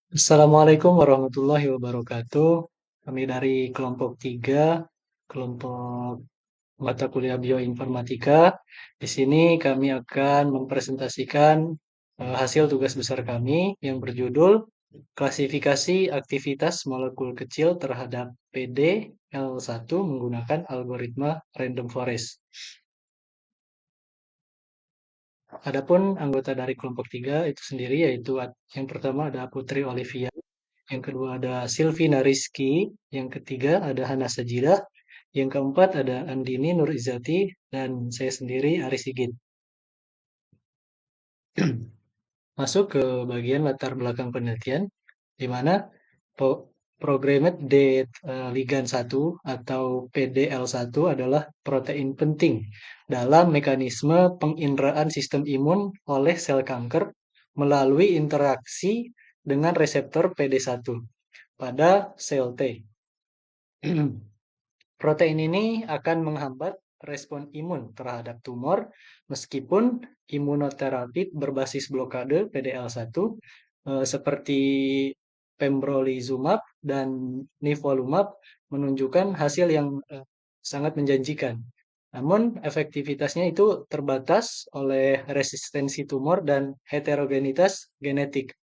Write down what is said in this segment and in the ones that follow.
Assalamualaikum warahmatullahi wabarakatuh. Kami dari kelompok 3, kelompok mata kuliah bioinformatika. Di sini kami akan mempresentasikan hasil tugas besar kami yang berjudul klasifikasi aktivitas molekul kecil terhadap PDL1 menggunakan algoritma random forest. Adapun anggota dari kelompok 3 itu sendiri yaitu yang pertama ada Putri Olivia, yang kedua ada Silvina Rizky, yang ketiga ada Hana Sajidah, yang keempat ada Andini Nur Izzati, dan saya sendiri Aris Sigit. Masuk ke bagian latar belakang penelitian, di mana Programmed Dead Ligand 1 atau PDL1 adalah protein penting dalam mekanisme penginderaan sistem imun oleh sel kanker melalui interaksi dengan reseptor PD1 pada sel T. Protein ini akan menghambat respon imun terhadap tumor meskipun imunoterapi berbasis blokade PDL1 seperti pembrolizumab dan nivolumab menunjukkan hasil yang sangat menjanjikan. Namun efektivitasnya itu terbatas oleh resistensi tumor dan heterogenitas genetik.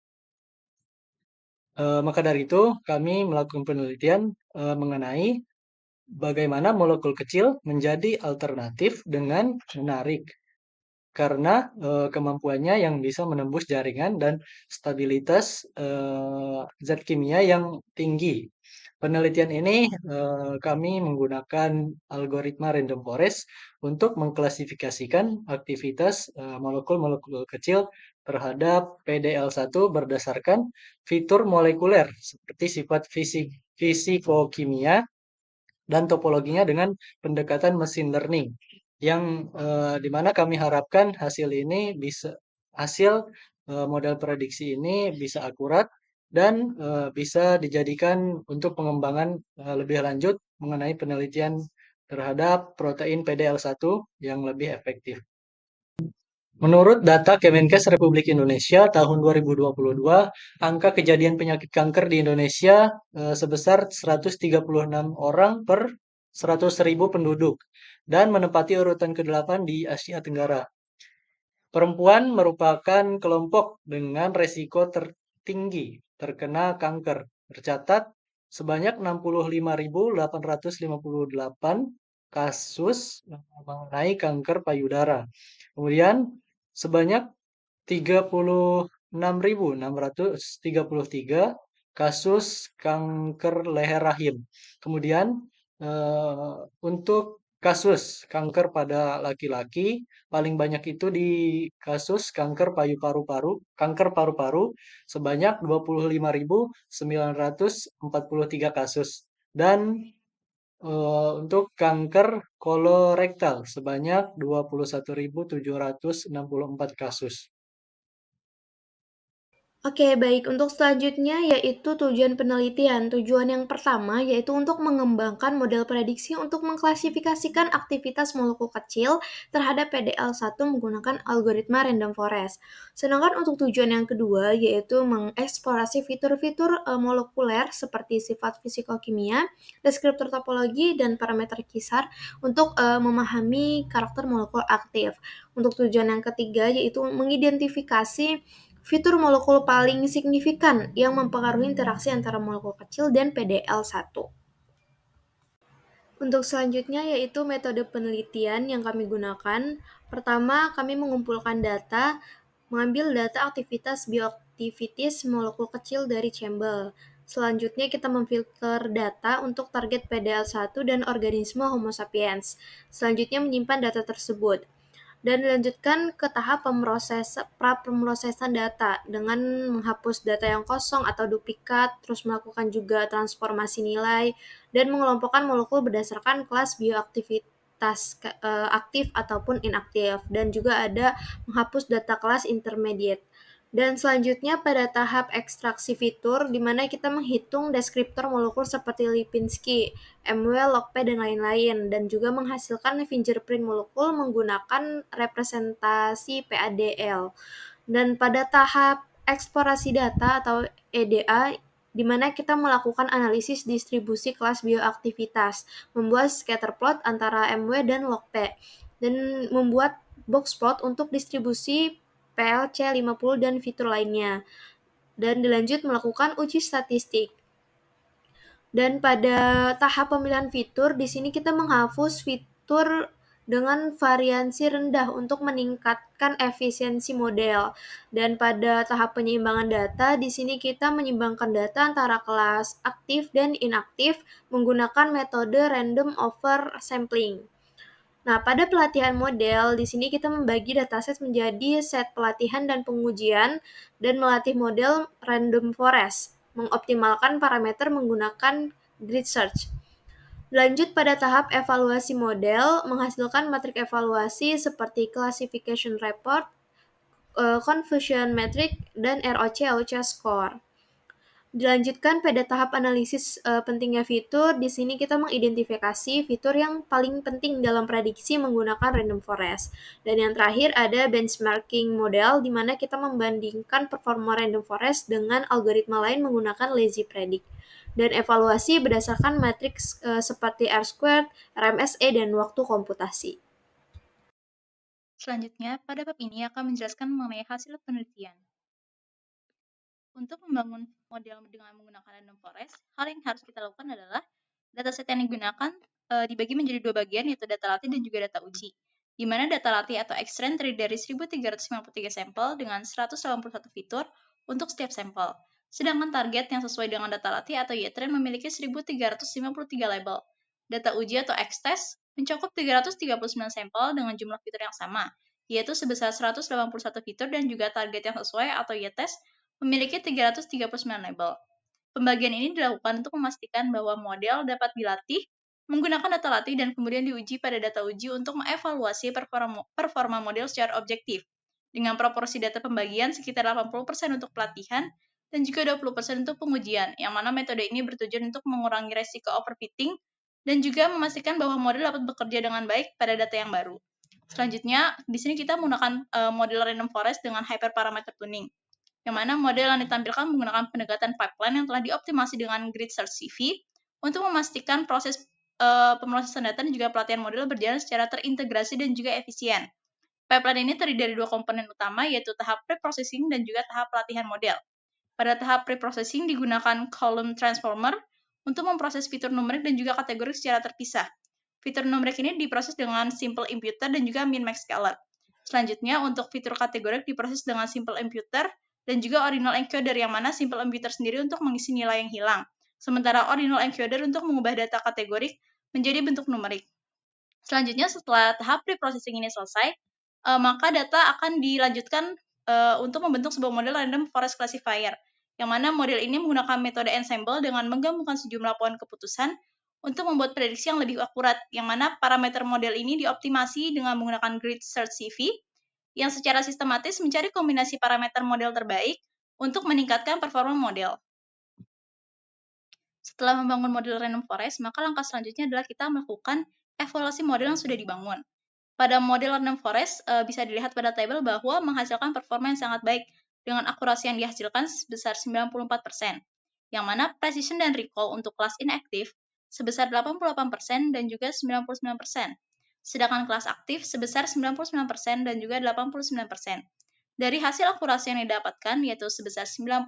Maka dari itu kami melakukan penelitian mengenai bagaimana molekul kecil menjadi alternatif dengan menarik karena kemampuannya yang bisa menembus jaringan dan stabilitas zat kimia yang tinggi. Penelitian ini kami menggunakan algoritma random forest untuk mengklasifikasikan aktivitas molekul-molekul kecil terhadap PDL1 berdasarkan fitur molekuler seperti sifat fisikokimia dan topologinya dengan pendekatan machine learning yang di mana kami harapkan hasil model prediksi ini bisa akurat dan bisa dijadikan untuk pengembangan lebih lanjut mengenai penelitian terhadap protein PDL1 yang lebih efektif. Menurut data Kemenkes Republik Indonesia tahun 2022, angka kejadian penyakit kanker di Indonesia sebesar 136 orang per 100.000 penduduk dan menempati urutan ke-8 di Asia Tenggara. Perempuan merupakan kelompok dengan resiko tertinggi terkena kanker. Tercatat sebanyak 65.858 kasus mengenai kanker payudara. Kemudian sebanyak 36.633 kasus kanker leher rahim. Kemudian untuk kasus kanker pada laki-laki paling banyak itu di kasus kanker paru-paru sebanyak 25.943 kasus dan untuk kanker kolorektal sebanyak 21.764 kasus. Oke, baik. Untuk selanjutnya yaitu tujuan penelitian. Tujuan yang pertama yaitu untuk mengembangkan model prediksi untuk mengklasifikasikan aktivitas molekul kecil terhadap PDL1 menggunakan algoritma random forest. Sedangkan untuk tujuan yang kedua yaitu mengeksplorasi fitur-fitur molekuler seperti sifat fisikokimia, deskriptor topologi, dan parameter kisar untuk memahami karakter molekul aktif. Untuk tujuan yang ketiga yaitu mengidentifikasi fitur molekul paling signifikan yang mempengaruhi interaksi antara molekul kecil dan PDL1. Untuk selanjutnya yaitu metode penelitian yang kami gunakan. Pertama, kami mengumpulkan data, mengambil data aktivitas bioaktivitas molekul kecil dari Chambel. Selanjutnya kita memfilter data untuk target PDL1 dan organisme Homo sapiens. Selanjutnya menyimpan data tersebut dan dilanjutkan ke tahap pemrosesan data dengan menghapus data yang kosong atau duplikat, terus melakukan juga transformasi nilai, dan mengelompokkan molekul berdasarkan kelas bioaktivitas aktif ataupun inaktif, dan juga ada menghapus data kelas intermediate. Dan selanjutnya pada tahap ekstraksi fitur, di mana kita menghitung deskriptor molekul seperti Lipinski, MW, LogP, dan lain-lain, dan juga menghasilkan fingerprint molekul menggunakan representasi PADL. Dan pada tahap eksplorasi data atau EDA, di mana kita melakukan analisis distribusi kelas bioaktivitas, membuat scatterplot antara MW dan log-P, dan membuat boxplot untuk distribusi PLC50 dan fitur lainnya. Dan dilanjut melakukan uji statistik. Dan pada tahap pemilihan fitur, di sini kita menghapus fitur dengan variansi rendah untuk meningkatkan efisiensi model. Dan pada tahap penyeimbangan data, di sini kita menyeimbangkan data antara kelas aktif dan inaktif menggunakan metode random oversampling. Nah, pada pelatihan model, di sini kita membagi dataset menjadi set pelatihan dan pengujian dan melatih model random forest, mengoptimalkan parameter menggunakan grid search. Lanjut pada tahap evaluasi model, menghasilkan metrik evaluasi seperti classification report, confusion metric, dan ROC-AOC score. Dilanjutkan pada tahap analisis pentingnya fitur, di sini kita mengidentifikasi fitur yang paling penting dalam prediksi menggunakan random forest. Dan yang terakhir ada benchmarking model, di mana kita membandingkan performa random forest dengan algoritma lain menggunakan lazy predict. Dan evaluasi berdasarkan matriks seperti R-squared, RMSE, dan waktu komputasi. Selanjutnya, pada bab ini akan menjelaskan mengenai hasil penelitian. Untuk membangun model dengan menggunakan random forest, hal yang harus kita lakukan adalah dataset yang digunakan dibagi menjadi dua bagian, yaitu data latih dan juga data uji. Di mana data latih atau X-trend terdiri dari 1353 sampel dengan 181 fitur untuk setiap sampel. Sedangkan target yang sesuai dengan data latih atau Y-trend memiliki 1353 label. Data uji atau X-test mencakup 339 sampel dengan jumlah fitur yang sama, yaitu sebesar 181 fitur, dan juga target yang sesuai atau Y-test memiliki 339 label. Pembagian ini dilakukan untuk memastikan bahwa model dapat dilatih menggunakan data latih dan kemudian diuji pada data uji untuk mengevaluasi performa model secara objektif, dengan proporsi data pembagian sekitar 80% untuk pelatihan dan juga 20% untuk pengujian, yang mana metode ini bertujuan untuk mengurangi resiko overfitting dan juga memastikan bahwa model dapat bekerja dengan baik pada data yang baru. Selanjutnya, di sini kita menggunakan model random forest dengan hyperparameter tuning, yang mana model yang ditampilkan menggunakan pendekatan pipeline yang telah dioptimasi dengan grid search CV untuk memastikan proses pemrosesan data dan juga pelatihan model berjalan secara terintegrasi dan juga efisien. Pipeline ini terdiri dari dua komponen utama, yaitu tahap pre-processing dan juga tahap pelatihan model. Pada tahap pre-processing digunakan column transformer untuk memproses fitur numerik dan juga kategorik secara terpisah. Fitur numerik ini diproses dengan simple imputer dan juga min-max scalar. Selanjutnya, untuk fitur kategorik diproses dengan simple imputer dan juga ordinal encoder, yang mana simple imputer sendiri untuk mengisi nilai yang hilang, sementara ordinal encoder untuk mengubah data kategorik menjadi bentuk numerik. Selanjutnya, setelah tahap pre-processing ini selesai, maka data akan dilanjutkan untuk membentuk sebuah model random forest classifier, yang mana model ini menggunakan metode ensemble dengan menggabungkan sejumlah poin keputusan untuk membuat prediksi yang lebih akurat, yang mana parameter model ini dioptimasi dengan menggunakan grid search CV, yang secara sistematis mencari kombinasi parameter model terbaik untuk meningkatkan performa model. Setelah membangun model random forest, maka langkah selanjutnya adalah kita melakukan evaluasi model yang sudah dibangun. Pada model random forest, bisa dilihat pada tabel bahwa menghasilkan performa yang sangat baik dengan akurasi yang dihasilkan sebesar 94%, yang mana precision dan recall untuk kelas inaktif sebesar 88% dan juga 99%. Sedangkan kelas aktif sebesar 99% dan juga 89%. Dari hasil akurasi yang didapatkan, yaitu sebesar 94%,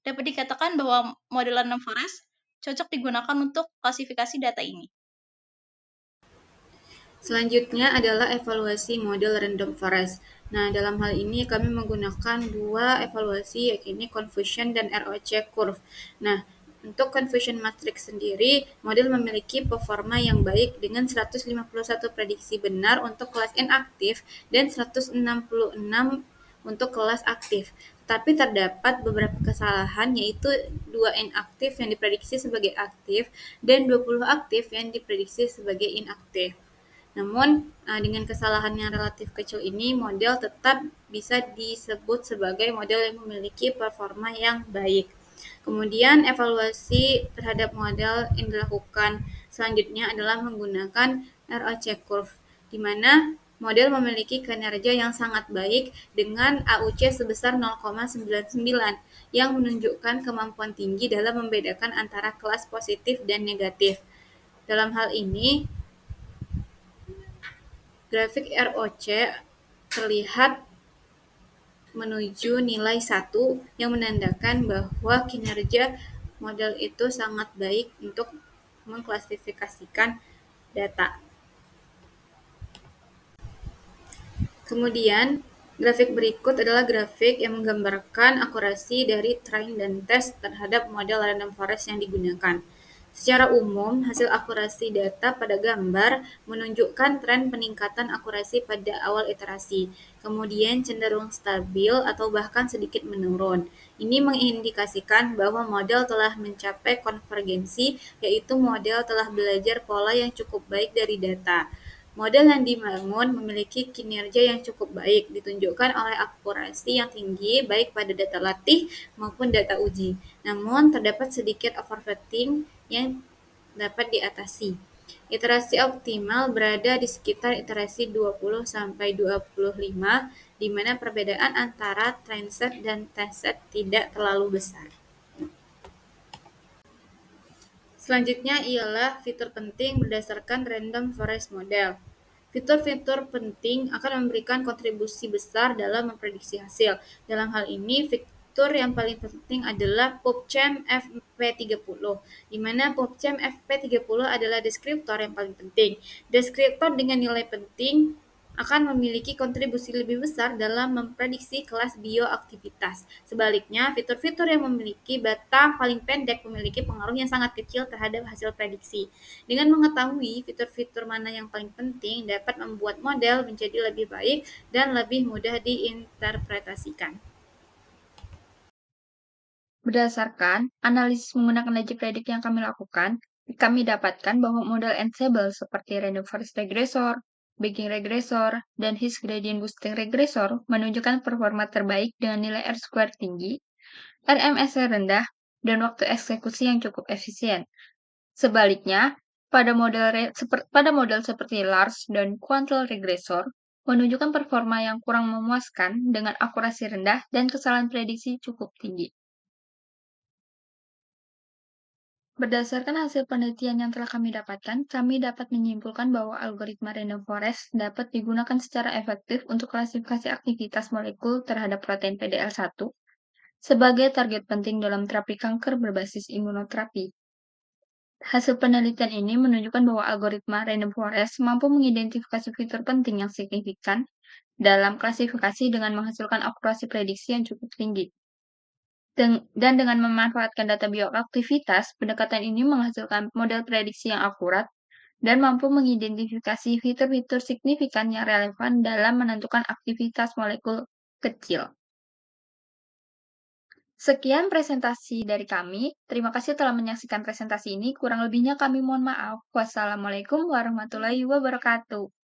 dapat dikatakan bahwa model random forest cocok digunakan untuk klasifikasi data ini. Selanjutnya adalah evaluasi model random forest. Nah, dalam hal ini kami menggunakan dua evaluasi, yaitu confusion dan ROC curve. Nah, untuk confusion matrix sendiri, model memiliki performa yang baik dengan 151 prediksi benar untuk kelas inaktif dan 166 untuk kelas aktif. Tapi terdapat beberapa kesalahan, yaitu 2 inaktif yang diprediksi sebagai aktif dan 20 aktif yang diprediksi sebagai inaktif. Namun, dengan kesalahan yang relatif kecil ini, model tetap bisa disebut sebagai model yang memiliki performa yang baik. Kemudian, evaluasi terhadap model yang dilakukan selanjutnya adalah menggunakan ROC curve, di mana Model memiliki kinerja yang sangat baik dengan AUC sebesar 0,99 yang menunjukkan kemampuan tinggi dalam membedakan antara kelas positif dan negatif. Dalam hal ini, grafik ROC terlihat menuju nilai 1 yang menandakan bahwa kinerja model itu sangat baik untuk mengklasifikasikan data. Kemudian, grafik berikut adalah grafik yang menggambarkan akurasi dari train dan test terhadap model random forest yang digunakan. Secara umum, hasil akurasi data pada gambar menunjukkan tren peningkatan akurasi pada awal iterasi, kemudian cenderung stabil atau bahkan sedikit menurun. Ini mengindikasikan bahwa model telah mencapai konvergensi, yaitu model telah belajar pola yang cukup baik dari data. Model yang dibangun memiliki kinerja yang cukup baik, ditunjukkan oleh akurasi yang tinggi baik pada data latih maupun data uji. Namun, terdapat sedikit overfitting yang dapat diatasi. Iterasi optimal berada di sekitar iterasi 20-25, di mana perbedaan antara train set dan test set tidak terlalu besar. Selanjutnya ialah fitur penting berdasarkan random forest model. Fitur-fitur penting akan memberikan kontribusi besar dalam memprediksi hasil. Dalam hal ini, fitur yang paling penting adalah PubChem FP30, di mana PubChem FP30 adalah deskriptor yang paling penting. Deskriptor dengan nilai penting akan memiliki kontribusi lebih besar dalam memprediksi kelas bioaktivitas. Sebaliknya, fitur-fitur yang memiliki batang paling pendek memiliki pengaruh yang sangat kecil terhadap hasil prediksi. Dengan mengetahui fitur-fitur mana yang paling penting dapat membuat model menjadi lebih baik dan lebih mudah diinterpretasikan. Berdasarkan analisis menggunakan LGPredict yang kami lakukan, kami dapatkan bahwa model ensemble seperti Random Forest Regressor, Bagging Regressor, dan His Gradient Boosting Regressor menunjukkan performa terbaik dengan nilai R-square tinggi, RMS rendah, dan waktu eksekusi yang cukup efisien. Sebaliknya, pada model seperti Large dan Quantile Regressor menunjukkan performa yang kurang memuaskan dengan akurasi rendah dan kesalahan prediksi cukup tinggi. Berdasarkan hasil penelitian yang telah kami dapatkan, kami dapat menyimpulkan bahwa algoritma random forest dapat digunakan secara efektif untuk klasifikasi aktivitas molekul terhadap protein PDL1 sebagai target penting dalam terapi kanker berbasis imunoterapi. Hasil penelitian ini menunjukkan bahwa algoritma random forest mampu mengidentifikasi fitur penting yang signifikan dalam klasifikasi dengan menghasilkan akurasi prediksi yang cukup tinggi. Dan dengan memanfaatkan data bioaktivitas, pendekatan ini menghasilkan model prediksi yang akurat dan mampu mengidentifikasi fitur-fitur signifikan yang relevan dalam menentukan aktivitas molekul kecil. Sekian presentasi dari kami. Terima kasih telah menyaksikan presentasi ini. Kurang lebihnya kami mohon maaf. Wassalamualaikum warahmatullahi wabarakatuh.